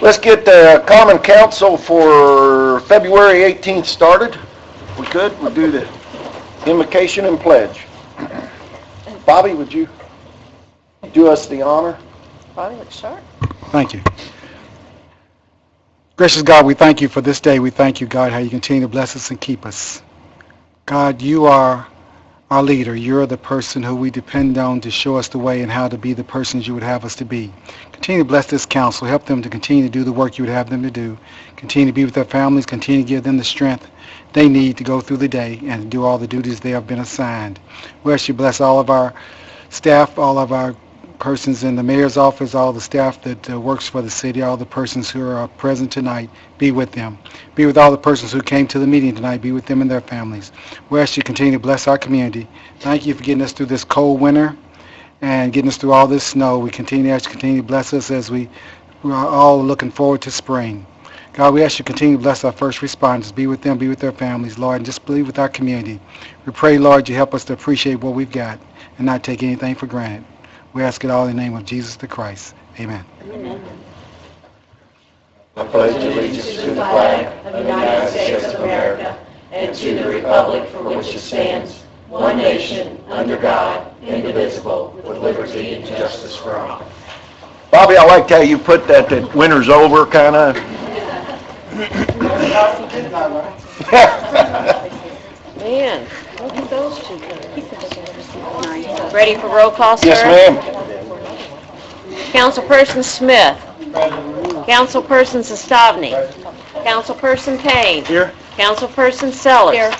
Let's get the common council for February 18th started. We could, we'll do the invocation and pledge. Bobby, would you do us the honor? Bobby looks sharp. Thank you. Gracious God, we thank you for this day. We thank you, God, how you continue to bless us and keep us. God, you are our leader. You're the person who we depend on to show us the way and how to be the persons you would have us to be. Continue to bless this council. Help them to continue to do the work you would have them to do. Continue to be with their families. Continue to give them the strength they need to go through the day and do all the duties they have been assigned. We ask you to bless all of our staff, all of our persons in the mayor's office, all the staff that works for the city, all the persons who are present tonight. Be with them. Be with all the persons who came to the meeting tonight. Be with them and their families. We ask you to continue to bless our community. Thank you for getting us through this cold winter and getting us through all this snow. We continue to ask you to continue to bless us as we are all looking forward to spring. God, we ask you to continue to bless our first responders. Be with them, be with their families, Lord, and just be with our community. We pray, Lord, you help us to appreciate what we've got and not take anything for granted. We ask it all in the name of Jesus the Christ. Amen. Amen. I pledge allegiance to the flag of the United States of America and to the republic for which it stands, one nation, under God, indivisible, with liberty and justice for all. Bobby, I liked how you put that winter's over, kind of. Man, look at those two guys. Ready for roll call, sir? Yes, ma'am. Councilperson Smith. Councilperson Sestavny. Councilperson Payne. Here. Councilperson Sellers. Here.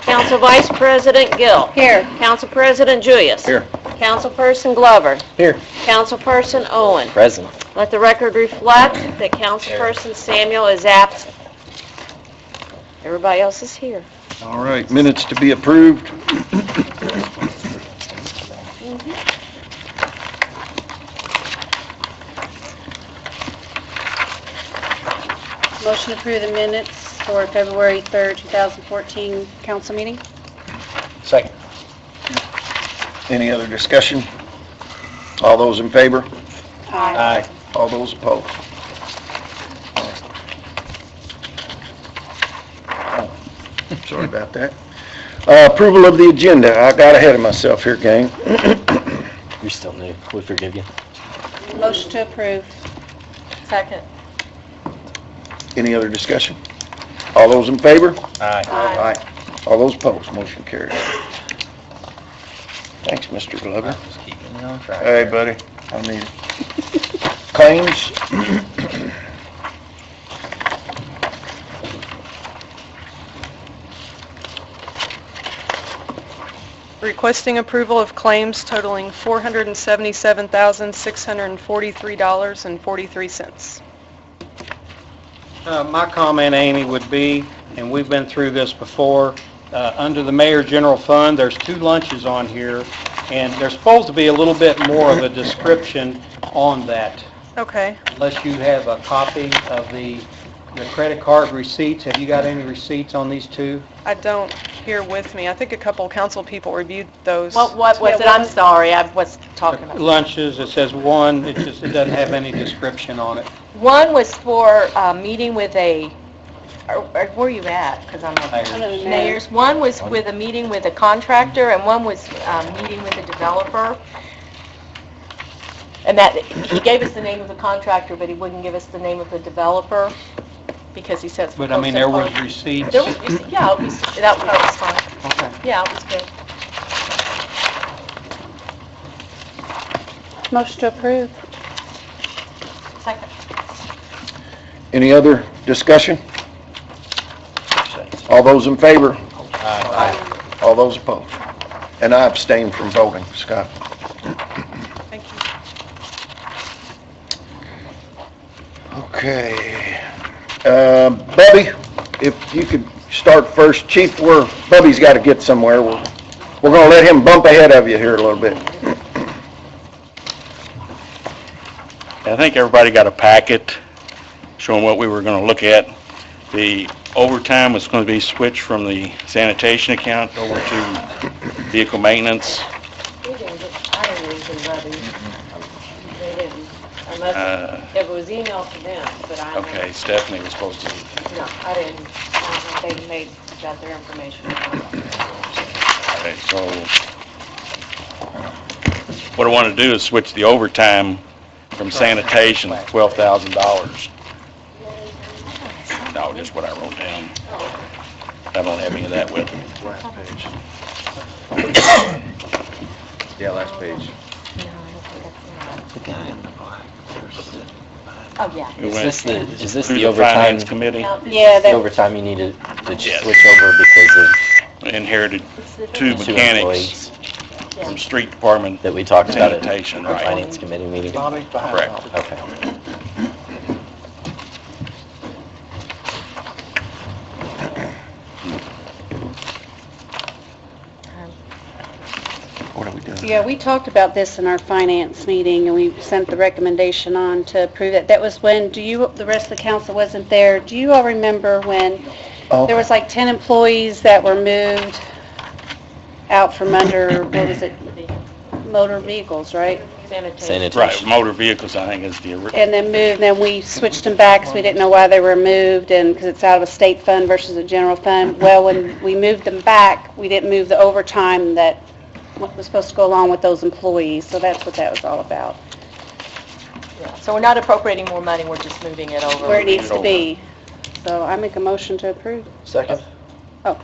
Council Vice President Gill. Here. Council President Julius. Here. Councilperson Glover. Here. Councilperson Owen. Present. Let the record reflect that Councilperson Samuel is absent. Everybody else is here. All right, minutes to be approved. Motion to approve the minutes for February 3rd, 2014 council meeting. Second. Any other discussion? All those in favor? Aye. All those opposed? Oh, sorry about that. Approval of the agenda. I got ahead of myself here, gang. You're still new. We forgive you. Motion to approve. Second. Any other discussion? All those in favor? Aye. Aye. All those opposed? Motion carries. Thanks, Mr. Glover. Just keeping you on track. Hey, buddy. I need it. Claims. Requesting approval of claims totaling $477,643.43. My comment, Amy, would be, and we've been through this before, under the Mayor General Fund, there's 2 lunches on here, and there's supposed to be a little bit more of a description on that, Okay. unless you have a copy of the credit card receipts. Have you got any receipts on these 2? I don't here with me. I think a couple council people reviewed those. What was it? I'm sorry, I was talking about. Lunches, it says 1, it doesn't have any description on it. One was for a meeting with where are you at? Because I'm not. Mayor's. Mayor's. One was with a meeting with a contractor, and one was meeting with a developer. And that, he gave us the name of the contractor, but he wouldn't give us the name of the developer, because he said it's... But I mean, there was receipts. There was, yeah, that was fine. Okay. Yeah, it was good. Motion to approve. Second. Any other discussion? All those in favor? Aye. All those opposed? And I abstain from voting, Scott. Thank you. Okay. Bubby, if you could start first. Chief, Bubby's got to get somewhere. We're going to let him bump ahead of you here a little bit. I think everybody got a packet showing what we were going to look at. The overtime was going to be switched from the sanitation account over to vehicle maintenance. I didn't read the rubbish. They didn't. Unless it was emailed to them, but I don't know. Okay, Stephanie was supposed to, No, I didn't. I don't know if they got their information. okay, so what I want to do is switch the overtime from sanitation to $12,000. No, just what I wrote down. I don't have any of that with me. Last page. Yeah, last page. The guy in the black. Oh, yeah. Is this Through the overtime, Finance Committee, Yeah, the that, overtime you needed to Yes. switch over because inherited two of two mechanics employees from street department that we talked about at sanitation, the right? finance committee meeting? Correct. Okay. What are we doing? yeah, we talked about this in our finance meeting, and we sent the recommendation on to approve it. That was when, the rest of the council wasn't there. Do you all remember when there was like 10 employees that were moved out from under, what was it, motor vehicles, right? Sanitation. Right, motor vehicles, I think is the, And then moved, then we switched them back because we didn't know why they were moved, and because it's out of a state fund versus a general fund. Well, when we moved them back, we didn't move the overtime that was supposed to go along with those employees, so that's what that was all about, Yeah, so we're not appropriating more money, we're just moving it over. where it needs to be. So I make a motion to approve Second? Oh.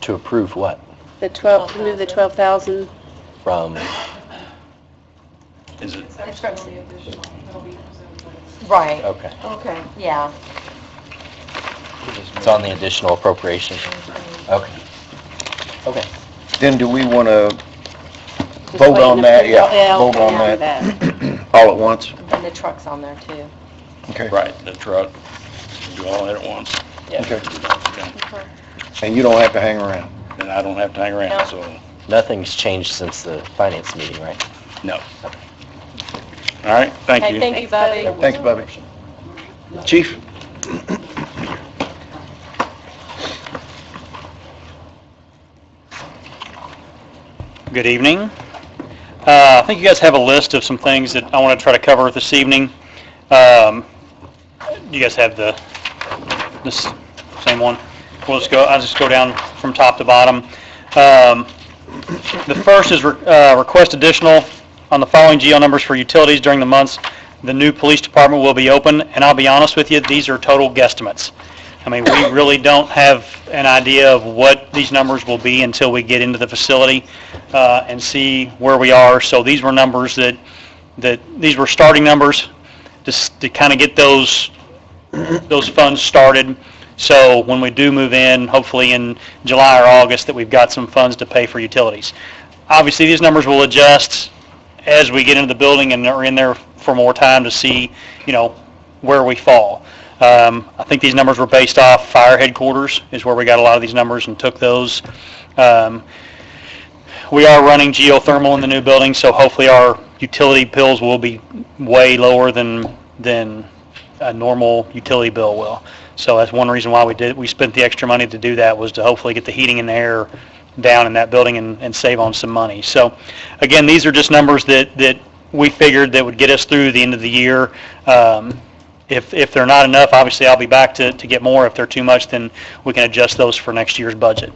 To approve what? to move the 12,000. From, is it, Right, okay. okay, yeah. It's on the additional appropriation. Okay. Okay. Then do we want to Just vote waiting on to that? approve Yeah, it. vote on Yeah, that all at once? And the truck's on there too. Okay. right, the truck, do all that at once. Okay. Okay. And you don't have to hang around? Then I don't have to hang around, so, Nothing's changed since the finance meeting, right? no. All right, thank Okay, you. thank you, Bobby. Thanks, Bobby. Chief? Good evening. I think you guys have a list of some things that I want to try to cover this evening. You guys have this same one? I'll just go down from top to bottom. The first is request additional on the following GL numbers for utilities during the months the new police department will be open, and I'll be honest with you, these are total guesstimates. I mean, we really don't have an idea of what these numbers will be until we get into the facility and see where we are. So these were numbers these were starting numbers just to kind of get those funds started. So when we do move in, hopefully in July or August, that we've got some funds to pay for utilities. Obviously, these numbers will adjust as we get into the building and are in there for more time to see, where we fall. I think these numbers were based off fire headquarters is where we got a lot of these numbers and took those. We are running geothermal in the new building, so hopefully our utility bills will be way lower than a normal utility bill will. So that's one reason why we spent the extra money to do that, was to hopefully get the heating and the air down in that building and save on some money. So again, these are just numbers that we figured that would get us through the end of the year. If they're not enough, obviously I'll be back to get more. If they're too much, then we can adjust those for next year's budget.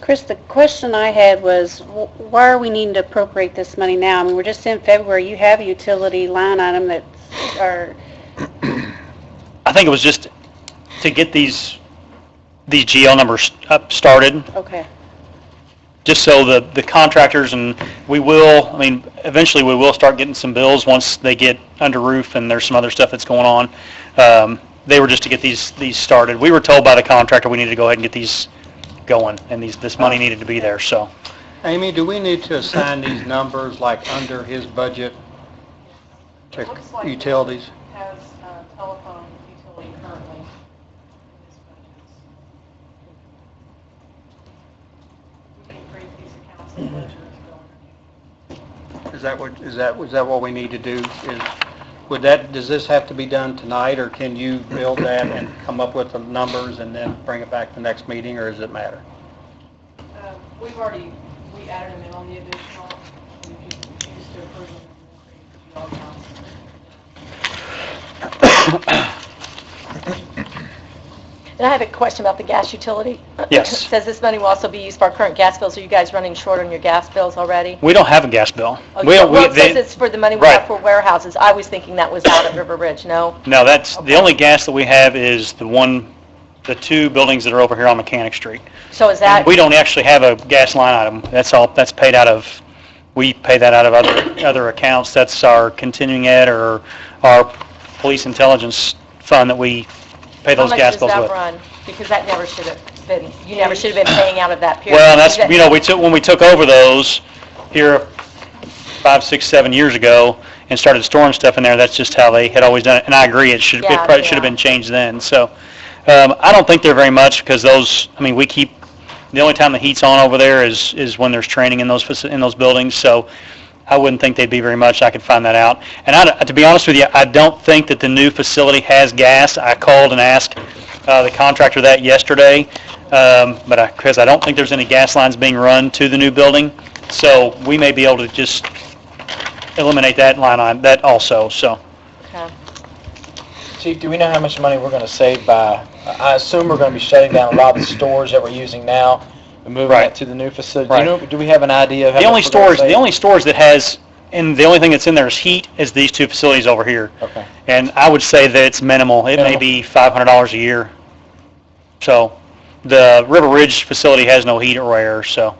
Chris, the question I had was, why are we needing to appropriate this money now? I mean, we're just in February, you have a utility line item that are, I think it was just to get these GL numbers up started, okay. just so the contractors, and eventually we will start getting some bills once they get under roof and there's some other stuff that's going on. They were just to get these started. We were told by the contractor we needed to go ahead and get these going, and this money needed to be there, so. Amy, do we need to assign these numbers like under his budget to utilities? Has telephone utility currently in his budgets. We can create these accounts in the ledger as well. Is that what we need to do? Does this have to be done tonight, or can you build that and come up with the numbers and then bring it back to the next meeting, or does it matter? We added them in on the additional, we used to approve them and create the GL accounts. And I have a question about the gas utility. Yes. It says this money will also be used for our current gas bills. Are you guys running short on your gas bills already? We don't have a gas bill. Oh, We you don't- don't? we- Well, it says they- it's for the money we Right. have for warehouses. I was thinking that was out at River Ridge, no? No, that's, the only gas that we have is the two buildings that are over here on Mechanic Street. So is that, We don't actually have a gas line item. That's all, that's paid out of, we pay that out of other accounts. That's our continuing ed or our police intelligence fund that we pay how those much gas does bills that with. run? Because that never should have been, you never should have been paying out of that period. Well, that's, Is that- you know, when we took over those here 5, 6, 7 years ago and started storing stuff in there, that's just how they had always done it. And I agree, it Yeah, probably should have yeah. been changed then. So, I don't think they're very much because those, I mean, we keep, the only time the heat's on over there is when there's training in those buildings. So I wouldn't think they'd be very much. I could find that out. And to be honest with you, I don't think that the new facility has gas. I called and asked the contractor that yesterday, because I don't think there's any gas lines being run to the new building. So we may be able to just eliminate that line on that also. So Okay. Chief, do we know how much money we're going to save by, I assume we're going to be shutting down a lot of the stores that we're using now and moving Right. it to the new facility. Right. Do we have an idea of how the only much we're gonna storage, the save? only storage that has, and the only thing that's in there is heat, is these two facilities over here. Okay. And I would say that it's minimal. It may Minimal. be $500 a year. So the River Ridge facility has no heat or air, so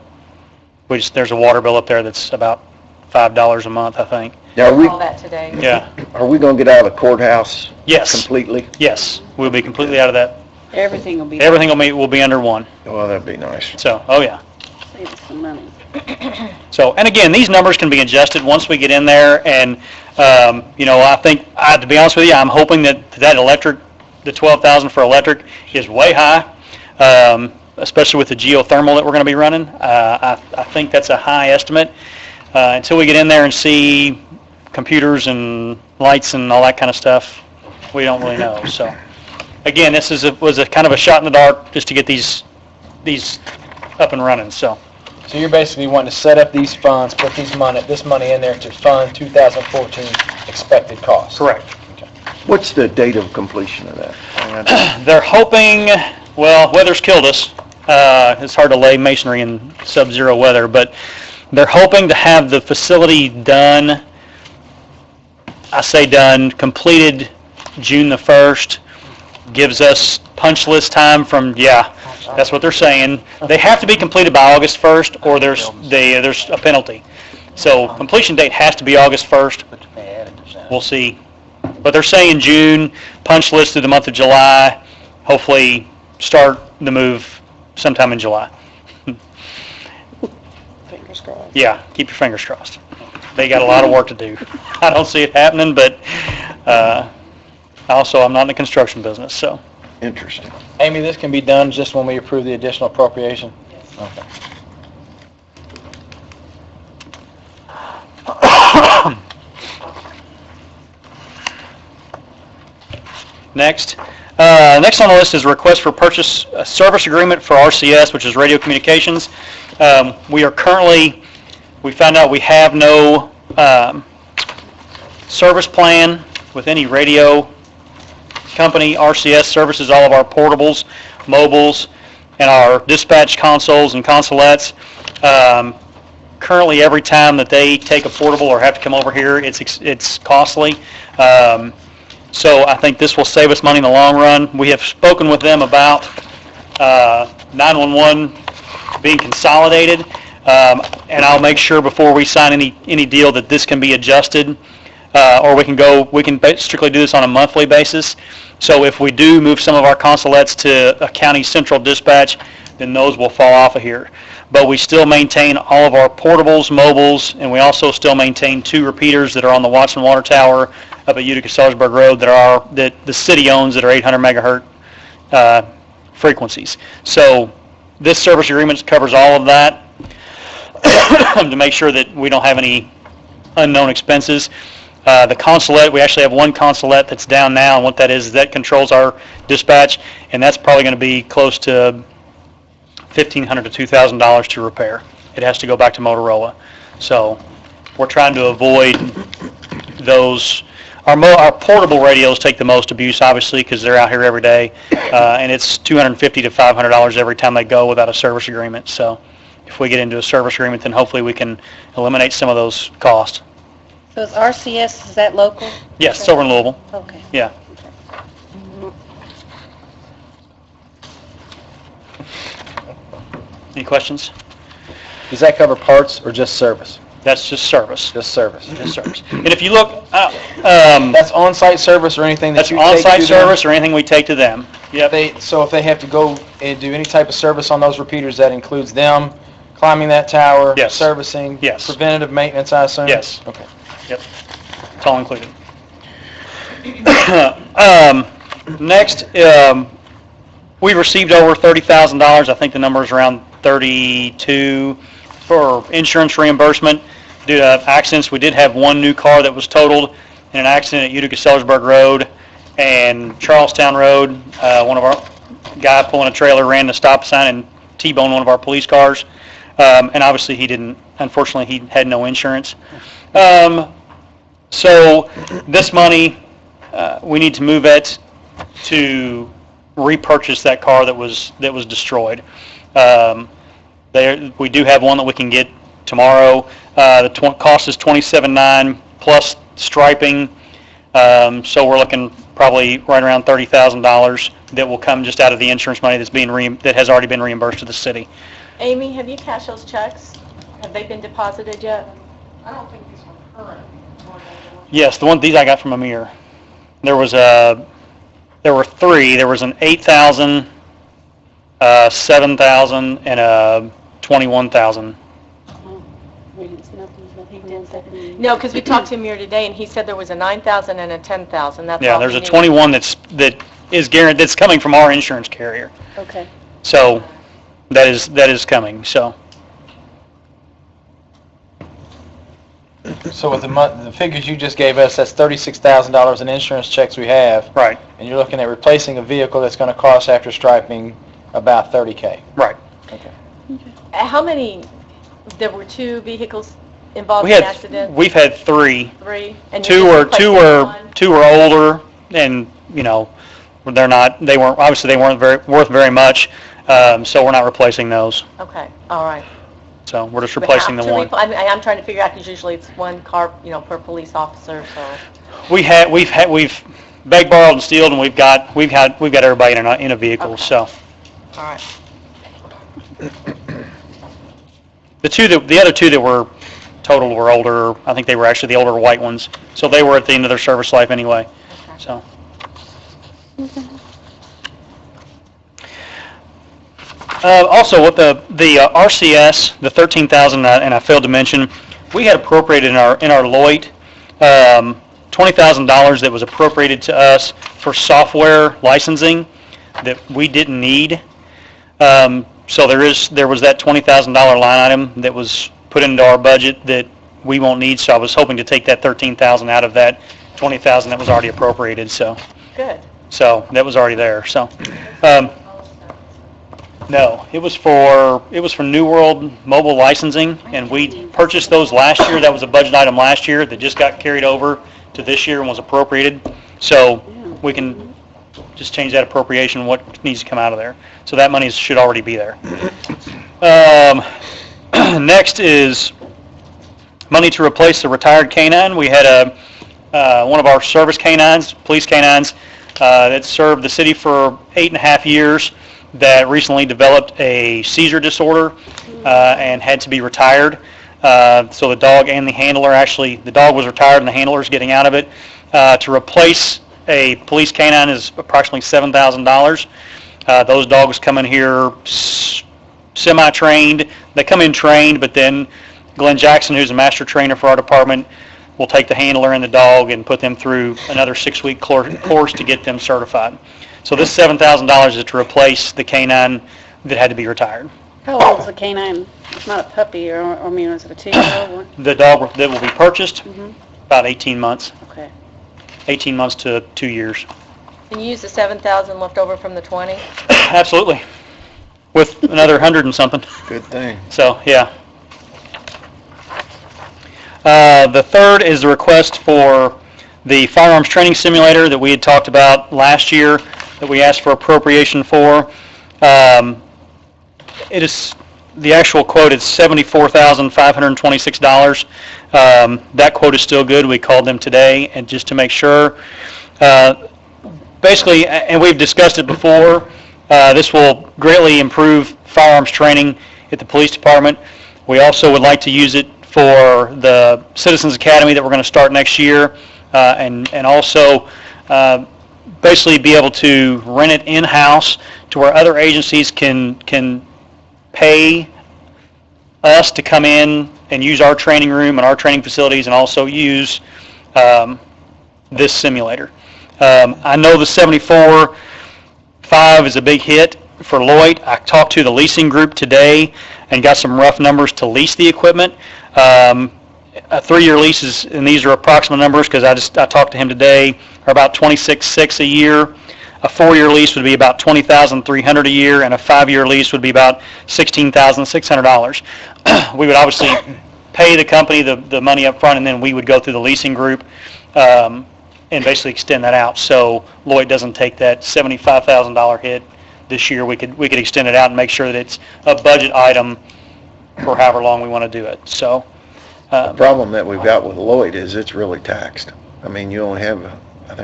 there's a water bill up there that's about $5 a month, I think. Now, All that today. Yeah. are we gonna get out of the courthouse Yes. completely? Yes. We'll be completely out of that. Everything will be, Everything will be under one. Well, that'd be nice. So, oh yeah. save us some money. So, and again, these numbers can be adjusted once we get in there, and, you know, I think, to be honest with you, I'm hoping that electric, the 12,000 for electric is way high, especially with the geothermal that we're gonna be running. I think that's a high estimate. Until we get in there and see computers and lights and all that kind of stuff, we don't really know, so. Again, this was a kind of a shot in the dark just to get these up and running, so. So you're basically wanting to set up these funds, put this money in there to fund 2014 expected costs. Correct. What's the date of completion of that? They're hoping, well, weather's killed us. It's hard to lay masonry in sub-zero weather, but they're hoping to have the facility done, completed June the 1st. Gives us punch list time from, that's what they're saying. They have to be completed by August 1st or there's a penalty. So completion date has to be August 1st. We'll see. But they're saying June, punch list through the month of July, hopefully start the move sometime in July. Fingers crossed. Yeah, keep your fingers crossed. They got a lot of work to do. I don't see it happening, but also I'm not in the construction business, so. Interesting. Amy, this can be done just when we approve the additional appropriation? Okay. Next on the list is request for purchase service agreement for RCS, which is radio communications. We found out we have no service plan with any radio company. RCS services all of our portables, mobiles, and our dispatch consoles and consolettes. Currently, every time that they take a portable or have to come over here, it's costly. So I think this will save us money in the long run. We have spoken with them about 911 being consolidated, and I'll make sure before we sign any deal that this can be adjusted, or we can strictly do this on a monthly basis. So if we do move some of our consolettes to a county central dispatch, then those will fall off of here. But we still maintain all of our portables, mobiles, and we also still maintain 2 repeaters that are on the Watson Water Tower up at Utica-Sellersburg Road that the city owns that are 800 megahertz frequencies. So this service agreement covers all of that to make sure that we don't have any unknown expenses. The consulate, we actually have one consulate that's down now, and what that is that controls our dispatch, and that's probably going to be close to $1,500 to $2,000 to repair. It has to go back to Motorola. So we're trying to avoid those Our portable radios take the most abuse, obviously, because they're out here every day, and it's $250 to $500 every time they go without a service agreement. So if we get into a service agreement, then hopefully we can eliminate some of those costs. So is RCS, is that local? Yes, it's over in Louisville. Okay. Yeah. Any questions? Does that cover parts or just service? That's just service. Just service. Just service. And if you look, That's on-site service or anything that that's you take to on-site them? service or anything we take to them. Yep. So if they have to go and do any type of service on those repeaters, that includes them climbing that tower? Yes. Servicing? Yes. Preventative maintenance, I assume? Yes. Okay. Yep, it's all included. Next, we received over $30,000, I think the number is around 32, for insurance reimbursement due to accidents. We did have one new car that was totaled in an accident at Utica-Sellersburg Road and Charlestown Road. One of our guy pulling a trailer ran the stop sign and T-boned one of our police cars. And obviously unfortunately he had no insurance. So this money, we need to move it to repurchase that car that was destroyed. We do have one that we can get tomorrow. The cost is $27,900 plus striping. So we're looking probably right around $30,000 that will come just out of the insurance money that has already been reimbursed to the city. Amy, have you cashed those checks? Have they been deposited yet? I don't think these were current. Yes, these I got from Amir. There were three. There was an 8,000, 7,000, and a 21,000. No, because we talked to Amir today, and he said there was a 9,000 and a 10,000. That's Yeah, all there's he a needed. 21 that is guaranteed, that's coming from our insurance carrier. Okay. So that is coming. So So with the figures you just gave us, that's $36,000 in insurance checks we have, right, and you're looking at replacing a vehicle that's going to cost after striping about $30K. right. Okay. How many, there were two vehicles involved in the accident? We've had three. Three? And Two you're were just replacing one? older, and they weren't worth very much. So we're not replacing those. Okay, all right. So we're just We replacing the have to one. I'm trying to figure out, because usually it's one car, per police officer, so. We've begged, borrowed, and stealed, and we've got everybody in a vehicle. Okay. So All right. the other two that were totaled were older. I think they were actually the older white ones. So they were at the end of their service life anyway. Okay. So. Also, with the RCS, the $13,000, and I failed to mention, we had appropriated in our Lloyd $20,000 that was appropriated to us for software licensing that we didn't need. So there was that $20,000 line item that was put into our budget that we won't need. So I was hoping to take that $13,000 out of that $20,000 that was already appropriated. So Good. that was already there. So. No, it was for New World Mobile Licensing, and we purchased those last year. That was a budget item last year that just got carried over to this year and was appropriated. So we can just change that appropriation, what needs to come out of there. So that money should already be there. Next is money to replace the retired canine. We had one of our service canines, police canines, that served the city for 8.5 years. That recently developed a seizure disorder and had to be retired. So the dog and the handler, the dog was retired and the handler's getting out of it. To replace a police canine is approximately $7,000. Those dogs come in here semi-trained. They come in trained, but then Glenn Jackson, who's a master trainer for our department, will take the handler and the dog and put them through another 6-week course to get them certified. So this $7,000 is to replace the canine that had to be retired. How old is the canine? It's not a puppy, or is it a 2-year-old one? The dog that will be purchased, about 18 months. Okay. 18 months to 2 years. And you used the 7,000 left over from the 20? Absolutely. With another 100 and something. Good thing. So, yeah. The third is the request for The firearms training simulator that we had talked about last year, that we asked for appropriation for, it is, the actual quote is $74,526. That quote is still good. We called them today, and just to make sure. Basically, and we've discussed it before, this will greatly improve firearms training at the police department. We also would like to use it for the Citizens Academy that we're going to start next year, and also basically be able to rent it in-house to where other agencies can pay us to come in and use our training room and our training facilities, and also use this simulator. I know the 74.5 is a big hit for Lloyd. I talked to the leasing group today and got some rough numbers to lease the equipment. A 3-year leases, and these are approximate numbers because I talked to him today, are about $26,600 a year. A 4-year lease would be about $20,300 a year, and a 5-year lease would be about $16,600. We would obviously pay the company the money up front, and then we would go through the leasing group and basically extend that out. So Lloyd doesn't take that $75,000 hit this year. We could extend it out and make sure that it's a budget item for however long we want to do it. So The problem that we've got with Lloyd is it's really taxed. I mean, you only have, I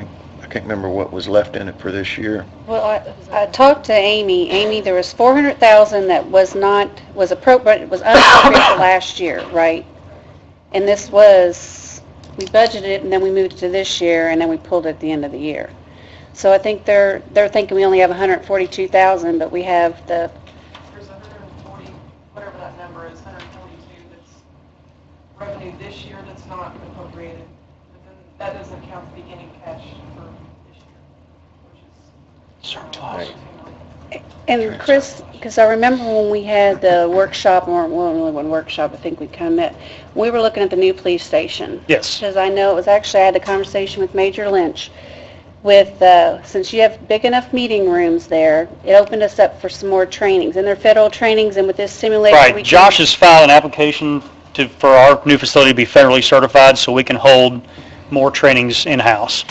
can't remember what was left in it for this year. Well, I talked to Amy. Amy, there was $400,000 that was unappropriated last year, right? And this was, we budgeted it and then we moved it to this year and then we pulled it at the end of the year. So I think they're thinking we only have $142,000, but we have the, There's 140, whatever that number is, 142 that's revenue this year that's not appropriated. But then that doesn't count the beginning cash for this year, which is surplus. and Chris, because I remember when we had the workshop, or well, really one workshop, I think we kind of met, we were looking at the new police station. Yes. Because I know it was actually, I had a conversation with Major Lynch with, since you have big enough meeting rooms there, it opened us up for some more trainings, and they're federal trainings, and with this simulator, we Right. can... Josh has filed an application for our new facility to be federally certified so we can hold more trainings in-house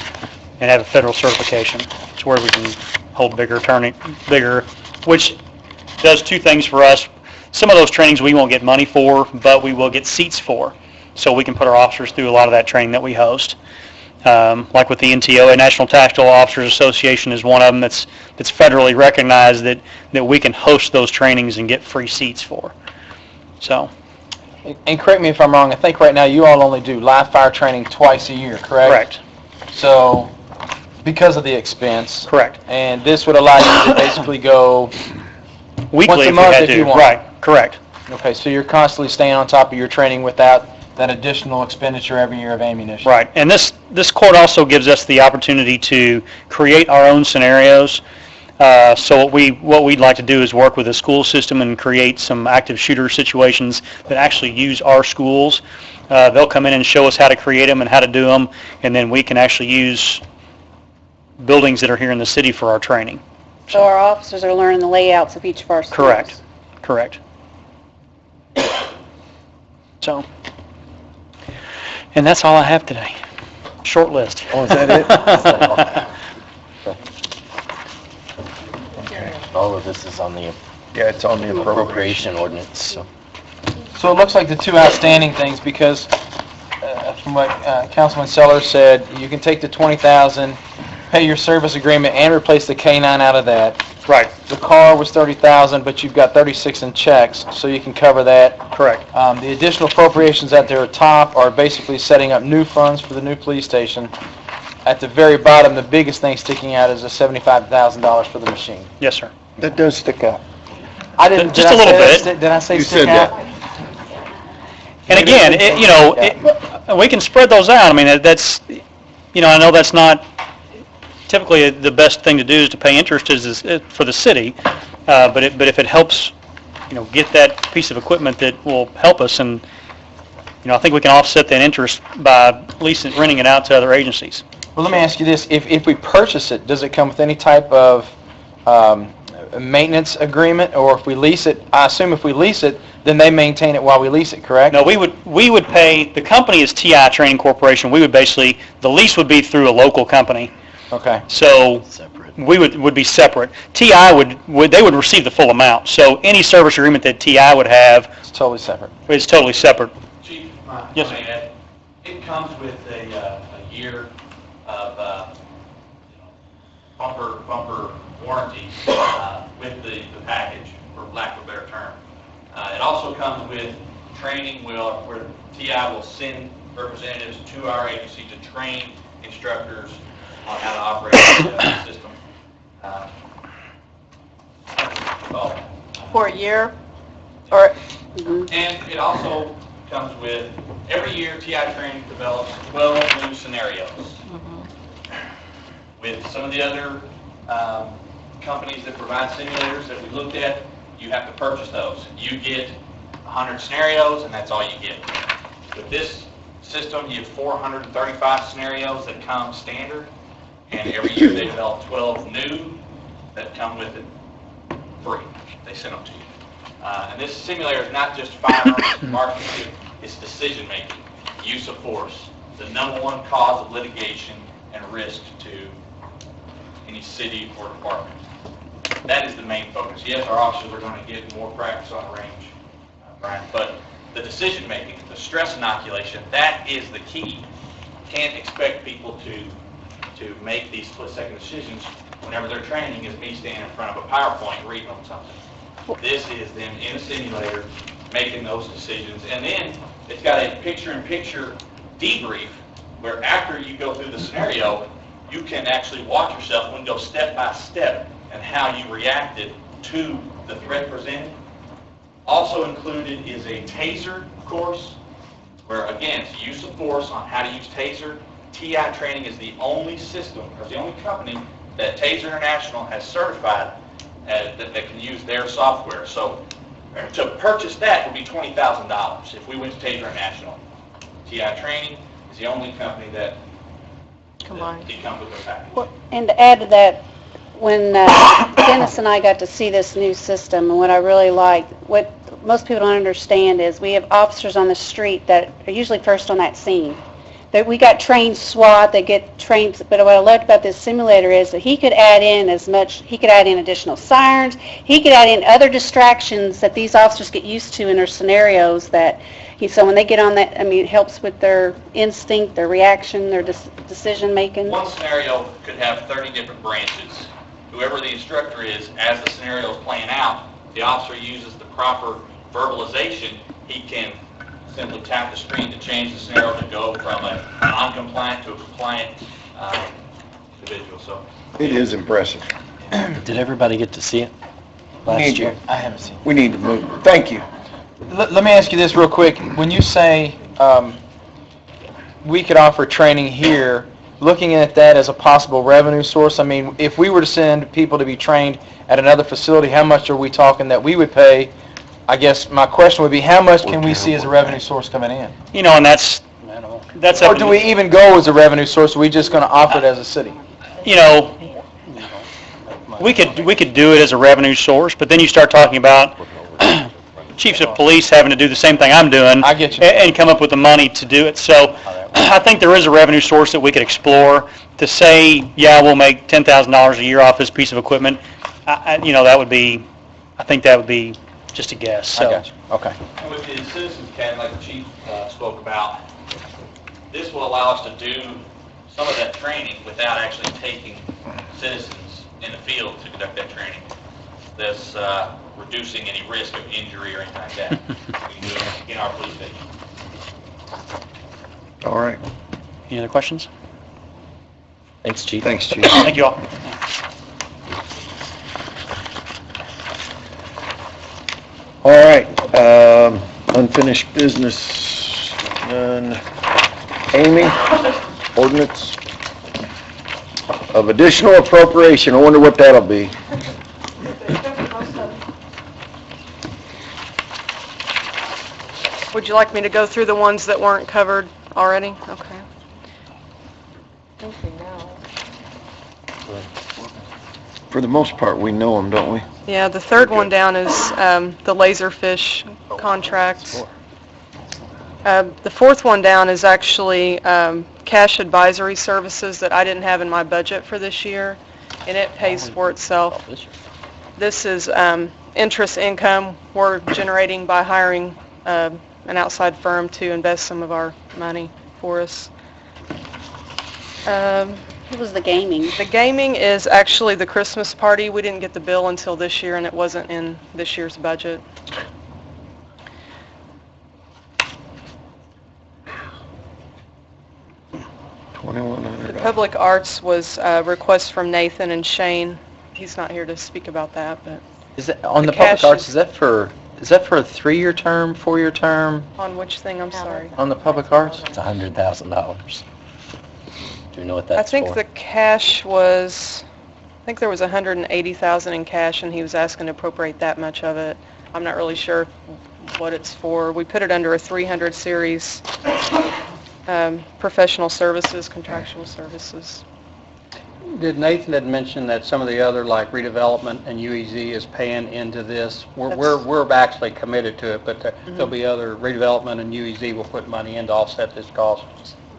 and have a federal certification. It's where we can hold bigger, which does two things for us. Some of those trainings we won't get money for, but we will get seats for. So we can put our officers through a lot of that training that we host. Like with the NTOA, National Tactical Officers Association is one of them that's federally recognized that we can host those trainings and get free seats for. So, And correct me if I'm wrong, I think right now you all only do live fire training twice a year, correct? correct, So, because of the expense. correct. And this would allow you to basically go, Weekly Once a if we month had if to. you want. Right, correct. okay, so you're constantly staying on top of your training without that additional expenditure every year of ammunition. Right, and this court also gives us the opportunity to create our own scenarios. So what we'd like to do is work with the school system and create some active shooter situations that actually use our schools. They'll come in and show us how to create them and how to do them, and then we can actually use buildings that are here in the city for our training. So our officers are learning the layouts of each of our schools. Correct. So, and that's all I have today. Short list. Oh, is that it? All of this is on the Yeah, it's on the appropriation. appropriation ordinance, so. So it looks like the two outstanding things, because from what Councilman Sellers said, you can take the $20,000, pay your service agreement, and replace the K-9 out of that. Right, The car was $30,000, but you've got $36,000 in checks, so you can cover that. correct. The additional appropriations at their top are basically setting up new funds for the new police station. At the very bottom, the biggest thing sticking out is the $75,000 for the machine. Yes, sir. That does stick out. I didn't. Just did I a little say bit. that- Did I say You stick said out? that. And again, we can spread those out. I mean, that's, I know that's not typically the best thing to do is to pay interest is for the city, but if it helps, get that piece of equipment that will help us, and I think we can offset that interest by renting it out to other agencies. Well, let me ask you this. If we purchase it, does it come with any type of maintenance agreement? Or if we lease it, I assume if we lease it, then they maintain it while we lease it, correct? No, we would pay, the company is TI Training Corporation. We would basically, the lease would be through a local company. Okay. So Separate. we would be separate. TI they would receive the full amount. So any service agreement that TI would have It's totally separate. is totally separate. Chief, Yes, may I add, it comes with a year of bumper warranty with the package, for lack of a better term. It also comes with training where TI will send representatives to our agency to train instructors on how to operate the system. For a year? Or, And it also comes with, every year TI Training develops 12 new scenarios. With some of the other companies that provide simulators that we looked at, you have to purchase those. You get 100 scenarios and that's all you get. With this system, you have 435 scenarios that come standard, and every year they develop 12 new that come with it free. They send them to you. And this simulator is not just firearms marksmanship, it's decision making, use of force, the number one cause of litigation and risk to any city or department. That is the main focus. Yes, our officers are going to get more practice on the range, Brian, but the decision making, the stress inoculation, that is the key. Can't expect people to make these split-second decisions whenever they're training is me standing in front of a PowerPoint reading on something. This is them in a simulator making those decisions, and then it's got a picture-in-picture debrief where after you go through the scenario, you can actually watch yourself and go step by step and how you reacted to the threat presented. Also included is a TASER course, where again, it's use of force on how to use TASER. TI Training is the only system, or the only company that TASER International has certified that can use their software. So to purchase that would be $20,000 if we went to TASER International. TI Training is the only company that comes with a package. And to add to that, when Dennis and I got to see this new system, and what I really liked, what most people don't understand is we have officers on the street that are usually first on that scene. That we got trained SWAT, they get trained, but what I loved about this simulator is that he could add in additional sirens, he could add in other distractions that these officers get used to in their scenarios that, so when they get on that, it helps with their instinct, their reaction, their decision making. One scenario could have 30 different branches. Whoever the instructor is, as the scenario is playing out, the officer uses the proper verbalization, he can simply tap the screen to change the scenario to go from a non-compliant to a compliant individual. So It is impressive. Did everybody get to see it last year? I haven't seen it. We need to move. Thank you. Let me ask you this real quick. When you say we could offer training here, looking at that as a possible revenue source, if we were to send people to be trained at another facility, how much are we talking that we would pay? I guess my question would be, how much can we see as a revenue source coming in? And that's Or do we even go as a revenue source? Are we just going to offer it as a city? We could do it as a revenue source, but then you start talking about chiefs of police having to do the same thing I'm doing. I get you. And come up with the money to do it. So I think there is a revenue source that we could explore to say, yeah, we'll make $10,000 a year off this piece of equipment. That would be, I think that would be just a guess. So. I got you. Okay. and with the Citizens Academy, like the chief spoke about, this will allow us to do some of that training without actually taking citizens in the field to conduct that training. Thus reducing any risk of injury or anything like that. We can do it in our police station. All right. Any other questions? Thanks, Chief. Thanks, Chief. Thank you all. All right, unfinished business, none. Amy, ordinance of additional appropriation, I wonder what that'll be. would you like me to go through the ones that weren't covered already? Okay. For the most part, we know them, don't we? Yeah, the third one down is the Laserfish contract. The fourth one down is actually cash advisory services that I didn't have in my budget for this year, and it pays for itself. This is interest income we're generating by hiring an outside firm to invest some of our money for us. What was the gaming? The gaming is actually the Christmas party. We didn't get the bill until this year, and it wasn't in this year's budget. The Public Arts was a request from Nathan and Shane. He's not here to speak about that, but Is that, on The the public cash arts, is- is that for a 3-year term, 4-year term? on which thing, I'm sorry? On the public arts? It's $100,000. Do you know what I that's think for? the cash was, I think there was 180,000 in cash, and he was asking to appropriate that much of it. I'm not really sure what it's for. We put it under a 300 series, professional services, contractual services. Did Nathan had mentioned that some of the other, like redevelopment and UEZ is paying into this? We're actually committed to it, but there'll be other redevelopment and UEZ will put money in to offset this cost.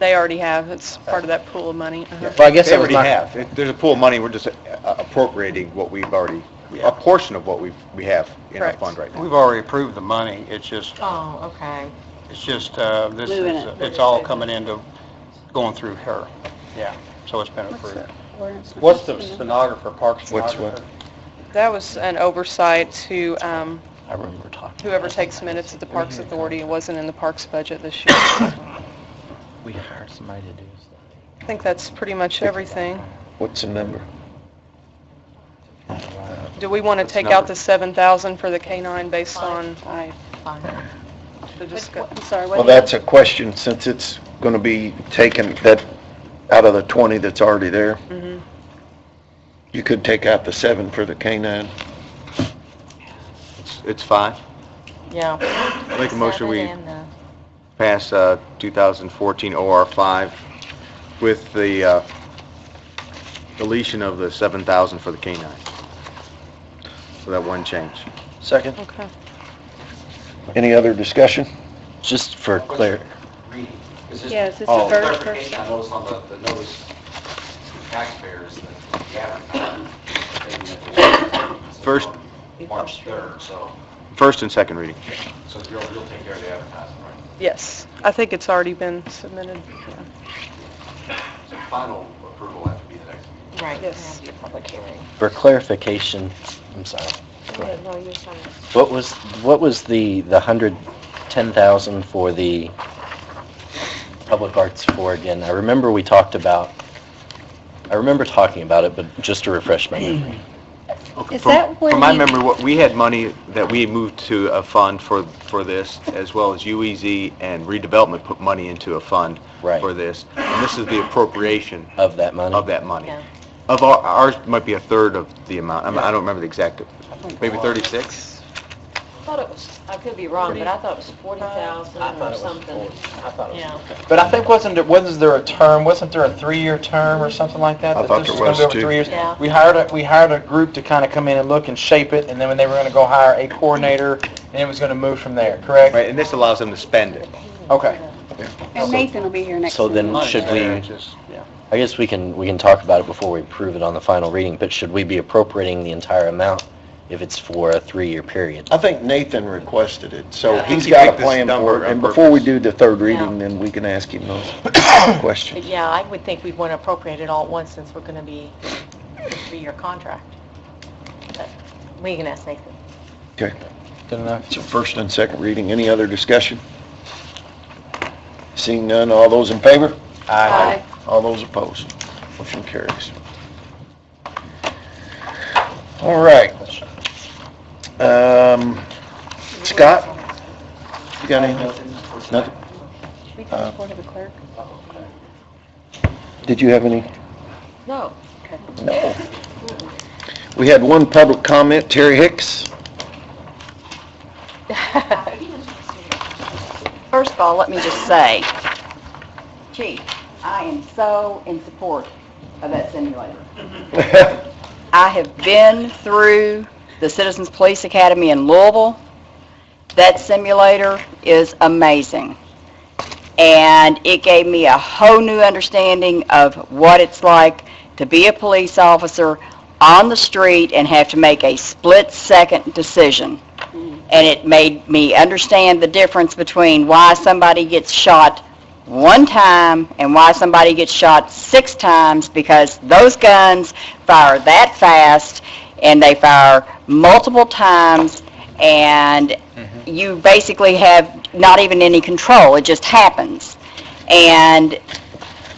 They already have. It's part of that pool of money. Uh-huh. Well, I guess They that was already my... have. There's a pool of money, we're just appropriating what we've already, a portion of what we have in our Correct. fund right now. We've already approved the money, it's just, Oh, okay. this Moving is, it. it's all coming into, going through her. Yeah, so it's been approved. Ordinance number What's the 16. stenographer, park What's stenographer? That was an oversight to I remember talking. whoever takes minutes at the Parks Authority. It wasn't in the parks budget this year. We hired somebody to do this. I think that's pretty much everything. What's the number? Do we want to take out the 7,000 for the K-9 based on Five. the discussion? I'm sorry, what? Well, that's a question, since it's going to be taken, that, out of the 20 that's already there. Mhm. You could take out the 7 for the K-9. It's fine. Yeah. I make a motion we pass 2014 OR 5 with the deletion of the 7,000 for the K-9. So that one change. Second? Okay. Any other discussion? Just for clear, Yeah, is this Oh, the first person? I noticed on the notice to taxpayers that the advertising, First, March 3rd, so first and second reading. you'll take care of the advertising, right? Yes, I think it's already been submitted. So final approval has to be the next meeting. Right. Yes. Public hearing. for clarification, I'm sorry. Go ahead, no, you're fine. What was the 110,000 for the public arts for again? I remember talking about it, but just to refresh my memory. Okay, Is that when From my we- memory, what we had money that we moved to a fund for this, as well as UEZ and redevelopment put money into a fund Right. for this. And this is the appropriation Of that money? of that money. Yeah. Of ours might be a third of the amount. I don't remember the exact, maybe 36? I thought it was, I could be wrong, but I thought it was 40,000 or something. Yeah. But I think wasn't there a term, wasn't there a 3-year term or something like that? I that thought this there gonna was, be over too. 3 years? Yeah. We hired a group to kind of come in and look and shape it, and then when they were going to go hire a coordinator, and it was going to move from there, correct? Right, and this allows them to spend it. Okay. And Nathan will be here next So week. then should we, I guess we can talk about it before we approve it on the final reading, but should we be appropriating the entire amount if it's for a 3-year period? I think Nathan requested it, so Yeah, I think he's he got a picked this plan number for it. on And before we purpose. do the third Yeah. reading, then we can ask him those questions. But yeah, I would think we'd want to appropriate it all at once since we're going to be a 3-year contract. But we can ask Nathan. Okay, Good enough. so first and second reading, any other discussion? Seeing none, all those in favor? Aye. All those opposed? Motion carries. All right. Scott? You got anything? Nothing? Should we talk to the clerk? Did you have any? No. No. We had one public comment, Terry Hicks. First of all, let me just say, Chief, I am so in support of that simulator. I have been through the Citizens Police Academy in Louisville. That simulator is amazing. And it gave me a whole new understanding of what it's like to be a police officer on the street and have to make a split-second decision. And it made me understand the difference between why somebody gets shot one time and why somebody gets shot 6 times, because those guns fire that fast and they fire multiple times, and you basically have not even any control. It just happens. And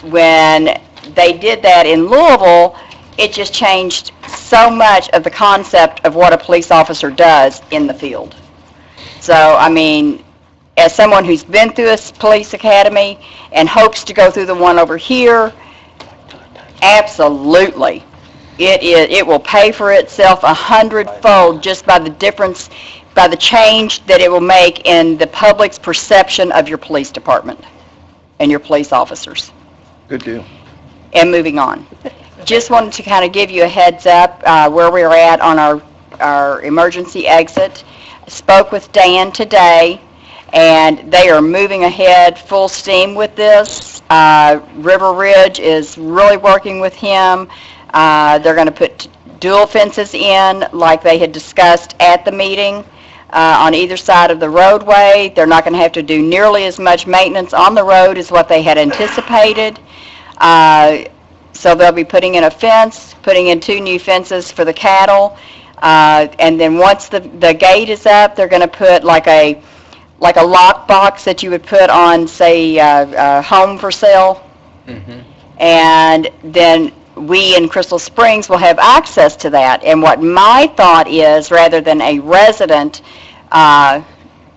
when they did that in Louisville, it just changed so much of the concept of what a police officer does in the field. So, I mean, as someone who's been through a police academy and hopes to go through the one over here, absolutely. It will pay for itself 100-fold just by the difference, by the change that it will make in the public's perception of your police department and your police officers. Good deal. And moving on. Just wanted to kind of give you a heads up where we're at on our emergency exit. Spoke with Dan today, and they are moving ahead full steam with this. River Ridge is really working with him. They're going to put dual fences in like they had discussed at the meeting on either side of the roadway. They're not going to have to do nearly as much maintenance on the road as what they had anticipated. So they'll be putting in a fence, putting in 2 new fences for the cattle, and then once the gate is up, they're going to put like a lock box that you would put on, say, home for sale. And then we in Crystal Springs will have access to that. And what my thought is, rather than a resident,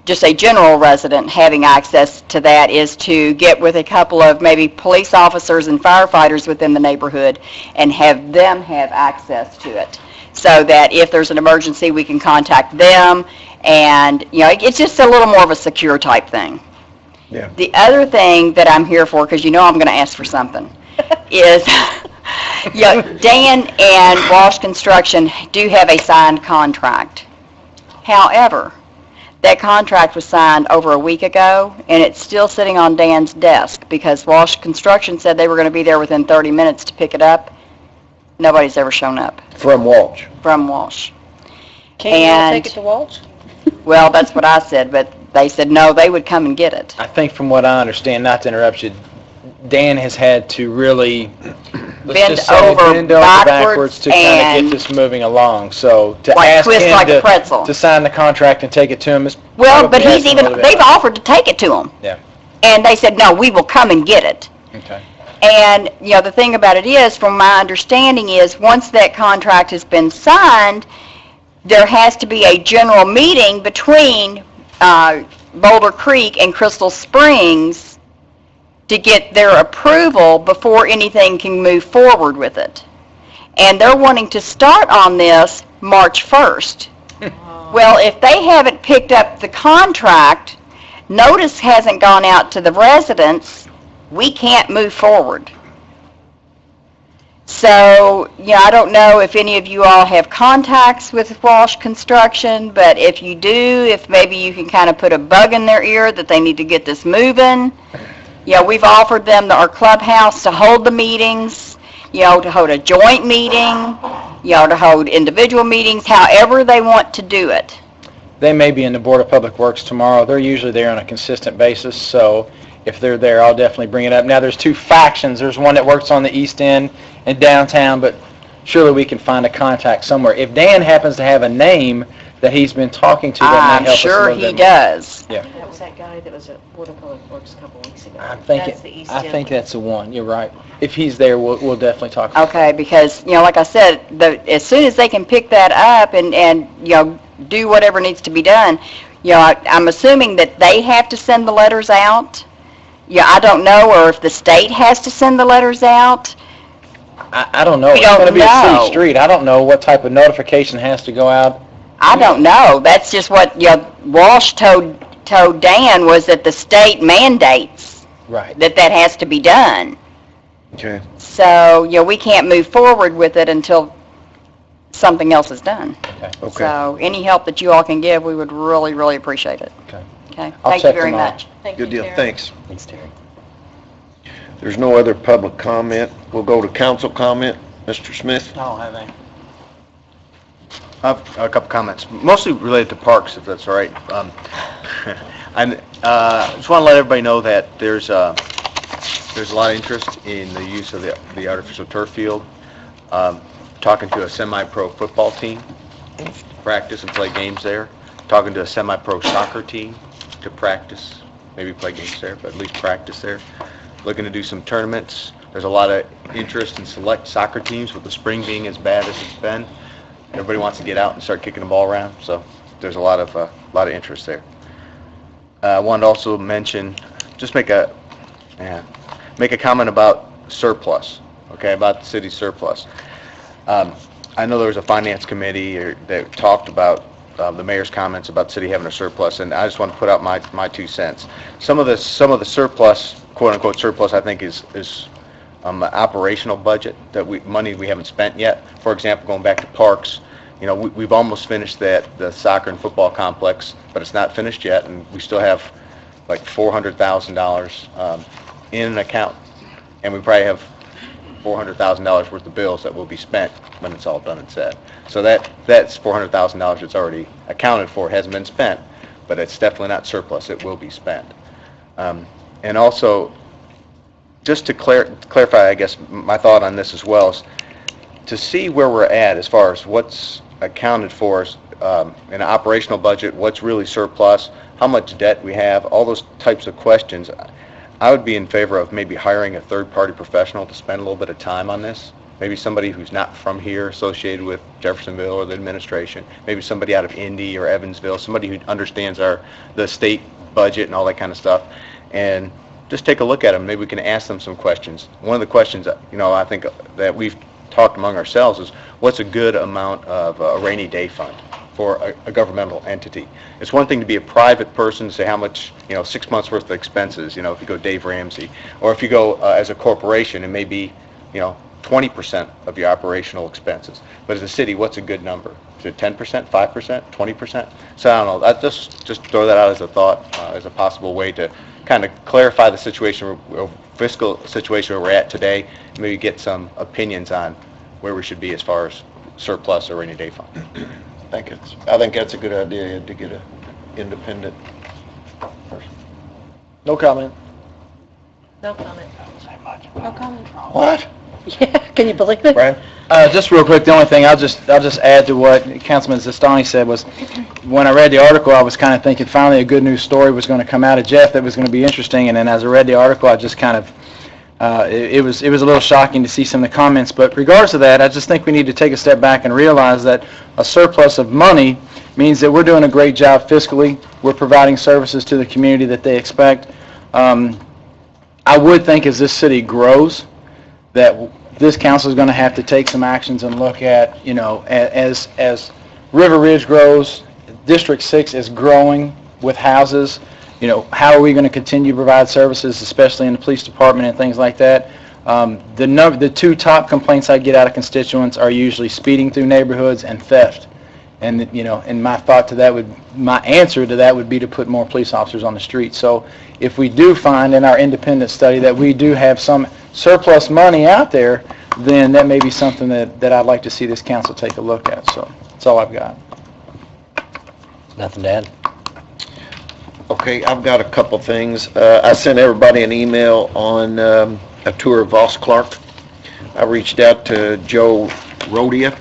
just a general resident having access to that, is to get with a couple of maybe police officers and firefighters within the neighborhood and have them have access to it, so that if there's an emergency, we can contact them. And, you know, it's just a little more of a secure type thing. Yeah. The other thing that I'm here for, because you know I'm going to ask for something, is Dan and Walsh Construction do have a signed contract. However, that contract was signed over a week ago, and it's still sitting on Dan's desk because Walsh Construction said they were going to be there within 30 minutes to pick it up. Nobody's ever shown up From Walsh. from Walsh. Can't you all take it to Walsh? Well, that's what I said, but they said no, they would come and get it. I think from what I understand, not to interrupt you, Dan has had to really, Bend over backwards to kind of and- get this moving along. So to Like ask twist him like a pretzel. to sign the contract and take it to him is Well, but probably he's asking a little bit they've much. offered to take it to him. Yeah. And they said, no, we will come and get it. Okay. And, you know, the thing about it is, from my understanding is, once that contract has been signed, there has to be a general meeting between Boulder Creek and Crystal Springs to get their approval before anything can move forward with it. And they're wanting to start on this March 1st. Well, if they haven't picked up the contract, notice hasn't gone out to the residents, we can't move forward. So, you know, I don't know if any of you all have contacts with Walsh Construction, but if you do, if maybe you can kind of put a bug in their ear that they need to get this moving. You know, we've offered them our clubhouse to hold the meetings, you know, to hold a joint meeting, you know, to hold individual meetings, however they want to do it. They may be in the Board of Public Works tomorrow. They're usually there on a consistent basis, so if they're there, I'll definitely bring it up. Now, there's 2 factions. There's one that works on the east end and downtown, but surely we can find a contact somewhere. If Dan happens to have a name that he's been talking to, that I'm may help us a sure little he bit. does. That was that guy that was at Board of Public Works a couple weeks ago. I think That's the East I End think one. that's the one. You're right. If he's there, we'll definitely talk about Okay, because, you know, like I said, as soon as they can pick that up and you know, do whatever needs to be done, you know, I'm assuming that they have to send the letters out. Yeah, I don't know, or if the state has to send the letters out. I don't know. We It's going to don't be a know. city street. I don't know what type of notification has to go out. I don't know. That's just what, you know, Walsh told Dan, was that the state mandates Right. that has to be done. Okay. So, you know, we can't move forward with it until something else is done. Okay. So any help that you all can give, we would really, really appreciate it. Okay. Okay? I'll Thank you check very them out. much. Good deal, thanks. Thanks, Terry. There's no other public comment. We'll go to council comment. Mr. Smith? I don't have any. I have a couple comments, mostly related to parks, if that's all right. I just want to let everybody know that there's a lot of interest in the use of the artificial turf field. Talking to a semi-pro football team to practice and play games there. Talking to a semi-pro soccer team to practice, maybe play games there, but at least practice there. Looking to do some tournaments. There's a lot of interest in select soccer teams with the spring being as bad as it's been. Everybody wants to get out and start kicking the ball around, so there's a lot of interest there. I wanted to also mention, just make a comment about surplus, okay, about the city's surplus. I know there was a finance committee that talked about the mayor's comments about the city having a surplus, and I just want to put out my 2 cents. Some of the surplus, quote-unquote surplus, I think is operational budget, money we haven't spent yet. For example, going back to parks, you know, we've almost finished the soccer and football complex, but it's not finished yet, and we still have like $400,000 in an account, and we probably have $400,000 worth of bills that will be spent when it's all done and said. So that's $400,000 that's already accounted for, hasn't been spent, but it's definitely not surplus. It will be spent. And also, just to clarify, I guess, my thought on this as well is to see where we're at as far as what's accounted for in an operational budget, what's really surplus, how much debt we have, all those types of questions. I would be in favor of maybe hiring a third-party professional to spend a little bit of time on this. Maybe somebody who's not from here, associated with Jeffersonville or the administration. Maybe somebody out of Indy or Evansville, somebody who understands the state budget and all that kind of stuff. And just take a look at them. Maybe we can ask them some questions. One of the questions, you know, I think that we've talked among ourselves is, what's a good amount of a rainy day fund for a governmental entity? It's one thing to be a private person, to say how much, you know, 6 months worth of expenses, you know, if you go Dave Ramsey, or if you go as a corporation, it may be, you know, 20% of your operational expenses. But as a city, what's a good number? Is it 10%, 5%, 20%? So I don't know. I just throw that out as a thought, as a possible way to kind of clarify the situation, fiscal situation where we're at today, and maybe get some opinions on where we should be as far as surplus or rainy day fund. I think that's a good idea, to get an independent person. No comment. No comment. No comment. What? Yeah, can you believe it? Brian? Just real quick, the only thing I'll just add to what Councilman Zastani said was, when I read the article, I was kind of thinking finally a good news story was going to come out of Jeff that was going to be interesting, and then as I read the article, I just kind of, it was a little shocking to see some of the comments. But regardless of that, I just think we need to take a step back and realize that a surplus of money means that we're doing a great job fiscally. We're providing services to the community that they expect. I would think as this city grows, that this council is going to have to take some actions and look at, you know, as River Ridge grows, District 6 is growing with houses, you know, how are we going to continue to provide services, especially in the police department and things like that? The 2 top complaints I get out of constituents are usually speeding through neighborhoods and theft. And, you know, and my answer to that would be to put more police officers on the street. So if we do find in our independent study that we do have some surplus money out there, then that may be something that I'd like to see this council take a look at. So that's all I've got. Nothing to add? Okay, I've got a couple things. I sent everybody an email on a tour of Voss Clark. I reached out to Joe Rodia.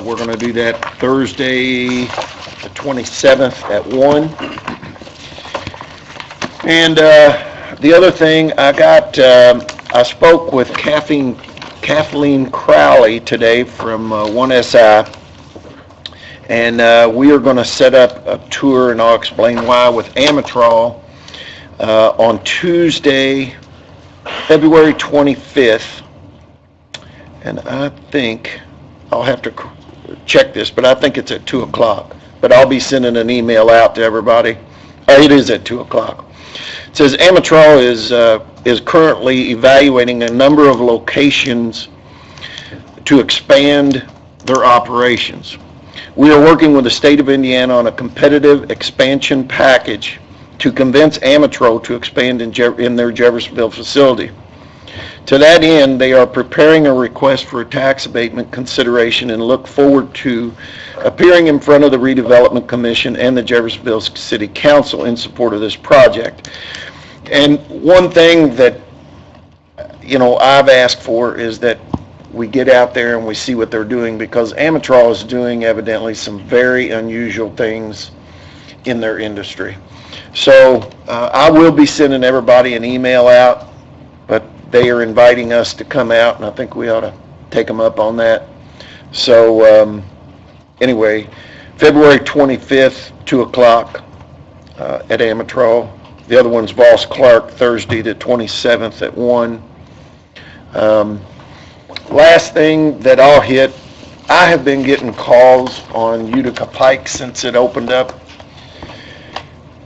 We're going to do that Thursday, the 27th at 1. And the other thing, I spoke with Kathleen Crowley today from 1SI, and we are going to set up a tour, and I'll explain why, with Amatrol on Tuesday, February 25th. And I think, I'll have to check this, but I think it's at 2 o'clock. But I'll be sending an email out to everybody. It is at 2 o'clock. It says Amatrol is currently evaluating a number of locations to expand their operations. We are working with the state of Indiana on a competitive expansion package to convince Ametro to expand in their Jeffersonville facility. To that end, they are preparing a request for a tax abatement consideration and look forward to appearing in front of the Redevelopment Commission and the Jeffersonville City Council in support of this project. And one thing that, I've asked for is that we get out there and we see what they're doing, because Ametro is doing evidently some very unusual things in their industry. So I will be sending everybody an email out, but they are inviting us to come out, and I think we ought to take them up on that. So anyway, February 25th, 2 o'clock at Ametro. The other one's Voss Clark, Thursday the 27th at 1. Last thing that I'll hit, I have been getting calls on Utica Pike since it opened up.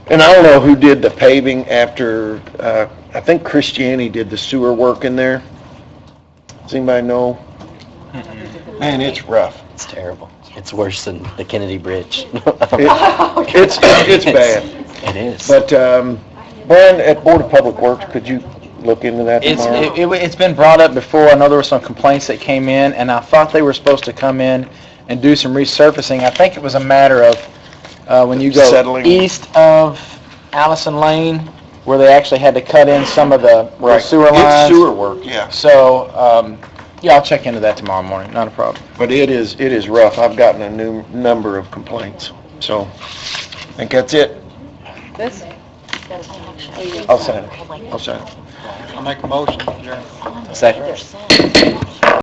And I don't know who did the paving after, I think Christiani did the sewer work in there. Does anybody know? Man, it's rough. It's terrible. It's worse than the Kennedy Bridge. It's bad. It is. But, Brian, at Board of Public Works, could you look into that tomorrow? It's been brought up before. I know there were some complaints that came in, and I thought they were supposed to come in and do some resurfacing. I think it was a matter of when you go Settling. east of Allison Lane, where they actually had to cut in some of the sewer lines. It's sewer work, yeah. So, I'll check into that tomorrow morning. Not a problem. But it is rough. I've gotten a new number of complaints. So, I think that's it. This? I'll sign it. I'll sign it. I'll make a motion, Jerry. Second.